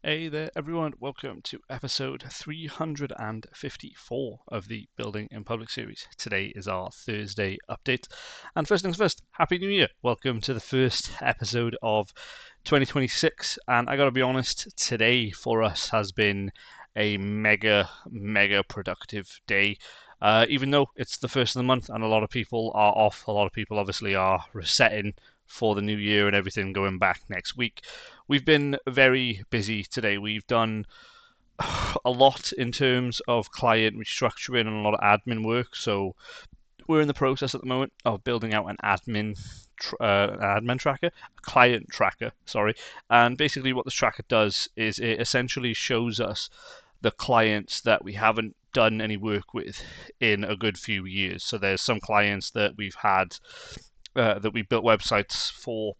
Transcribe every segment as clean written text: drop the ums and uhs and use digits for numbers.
Hey there, everyone. Welcome to episode 354 of the Building in Public series. Today is our Thursday update. And first things first, Happy New Year. Welcome to the first episode of 2026. And I gotta be honest, today for us has been a mega productive day. Even though it's the first of the month and a lot of people are off, a lot of people obviously are resetting for the new year and everything going back next week. We've been very busy today. We've done a lot in terms of client restructuring and a lot of admin work. So we're in the process at the moment of building out an admin tracker, a client tracker, sorry. And basically what this tracker does is it essentially shows us the clients that we haven't done any work with in a good few years. So there's some clients that we've had that we built websites for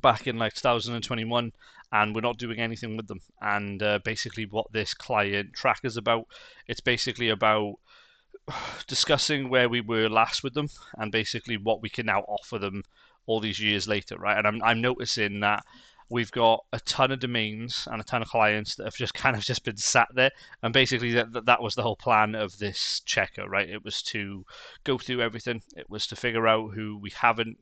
back in like 2021, and we're not doing anything with them. And basically what this client track is about, it's basically about discussing where we were last with them and basically what we can now offer them all these years later, right? And I'm noticing that we've got a ton of domains and a ton of clients that have just kind of just been sat there, and basically that was the whole plan of this checker, right? It was to go through everything. It was to figure out who we haven't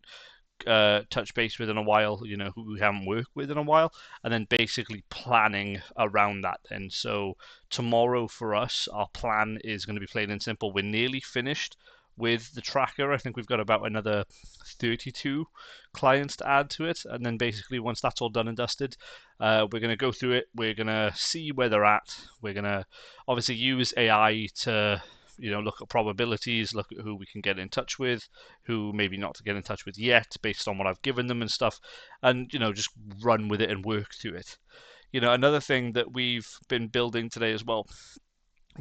touch base with in a while, who we haven't worked with in a while, and then basically planning around that. And so tomorrow for us, our plan is going to be plain and simple. We're nearly finished with the tracker. I think we've got about another 32 clients to add to it. And then basically once that's all done and dusted, we're going to go through it. We're going to see where they're at. We're going to obviously use AI to look at probabilities, look at who we can get in touch with, who maybe not to get in touch with yet, based on what I've given them and stuff, and just run with it and work through it. Another thing that we've been building today as well,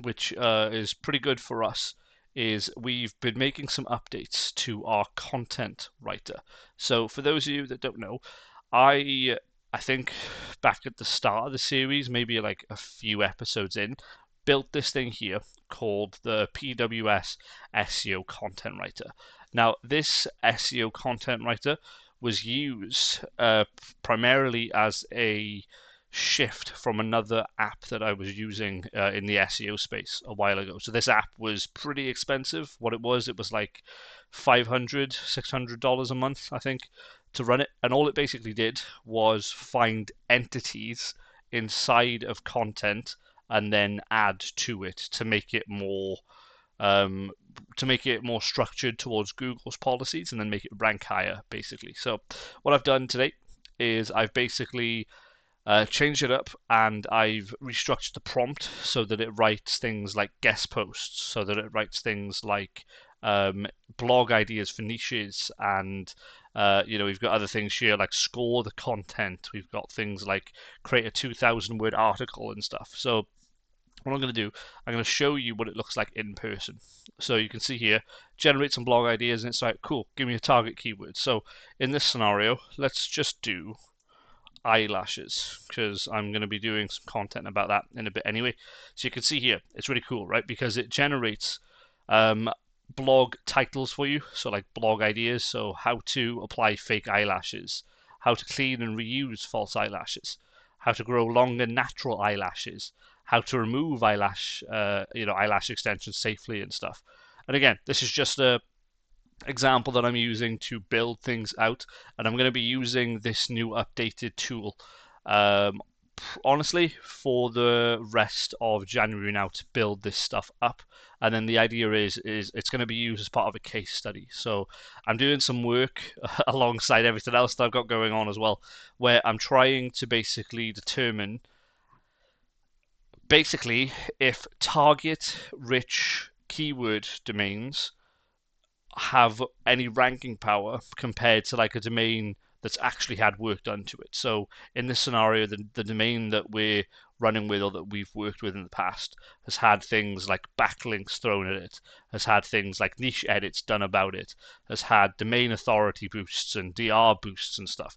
which is pretty good for us, is we've been making some updates to our content writer. So for those of you that don't know, I think back at the start of the series, maybe like a few episodes in, built this thing here called the PWS SEO Content Writer. Now, this SEO Content Writer was used primarily as a shift from another app that I was using in the SEO space a while ago. So this app was pretty expensive. What it was like $500, $600 a month, I think, to run it. And all it basically did was find entities inside of content and then add to it to make it more structured towards Google's policies and then make it rank higher, basically. So what I've done today is I've basically changed it up, and I've restructured the prompt so that it writes things like guest posts, so that it writes things like blog ideas for niches, and we've got other things here like score the content. We've got things like create a 2,000 word article and stuff. So what I'm going to do, I'm going to show you what it looks like in person. So you can see here, generate some blog ideas, and it's like, cool, give me a target keyword. So in this scenario, let's just do eyelashes, because I'm going to be doing some content about that in a bit anyway. So you can see here, it's really cool, right? Because it generates blog titles for you, so like blog ideas, so how to apply fake eyelashes, how to clean and reuse false eyelashes, how to grow longer natural eyelashes, how to remove eyelash extensions safely and stuff. And again, this is just a example that I'm using to build things out, and I'm going to be using this new updated tool honestly for the rest of January now to build this stuff up. And then the idea is it's going to be used as part of a case study. So I'm doing some work alongside everything else that I've got going on as well, where I'm trying to basically determine if target rich keyword domains have any ranking power compared to like a domain that's actually had work done to it. So in this scenario, the domain that we're running with or that we've worked with in the past has had things like backlinks thrown at it, has had things like niche edits done about it, has had domain authority boosts and DR boosts and stuff.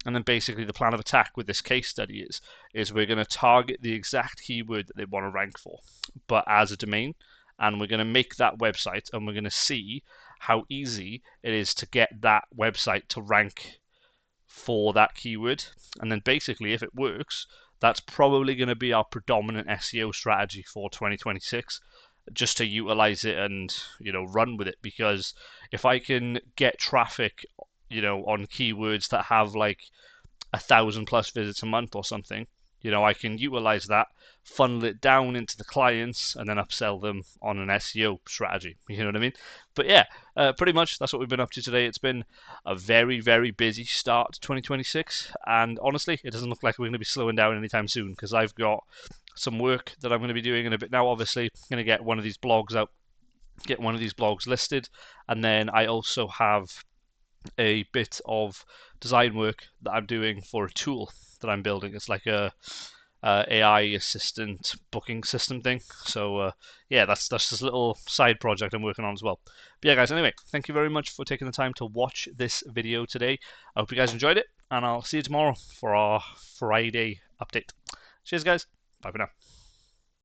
And then basically the plan of attack with this case study is we're going to target the exact keyword that they want to rank for, but as a domain, and we're going to make that website, and we're going to see how easy it is to get that website to rank for that keyword. And then basically if it works, that's probably going to be our predominant SEO strategy for 2026, just to utilize it and run with it. Because if I can get traffic on keywords that have like 1,000+ visits a month or something, I can utilize that, funnel it down into the clients, and then upsell them on an SEO strategy. You know what I mean? But yeah, pretty much that's what we've been up to today. It's been a very, very busy start to 2026, and honestly, it doesn't look like we're going to be slowing down anytime soon, because I've got some work that I'm going to be doing in a bit now. Obviously, I'm going to get one of these blogs out, get one of these blogs listed, and then I also have a bit of design work that I'm doing for a tool that I'm building. It's like a AI assistant booking system thing. So yeah, that's this little side project I'm working on as well. But yeah, guys. Anyway, thank you very much for taking the time to watch this video today. I hope you guys enjoyed it, and I'll see you tomorrow for our Friday update. Cheers, guys. Bye for now.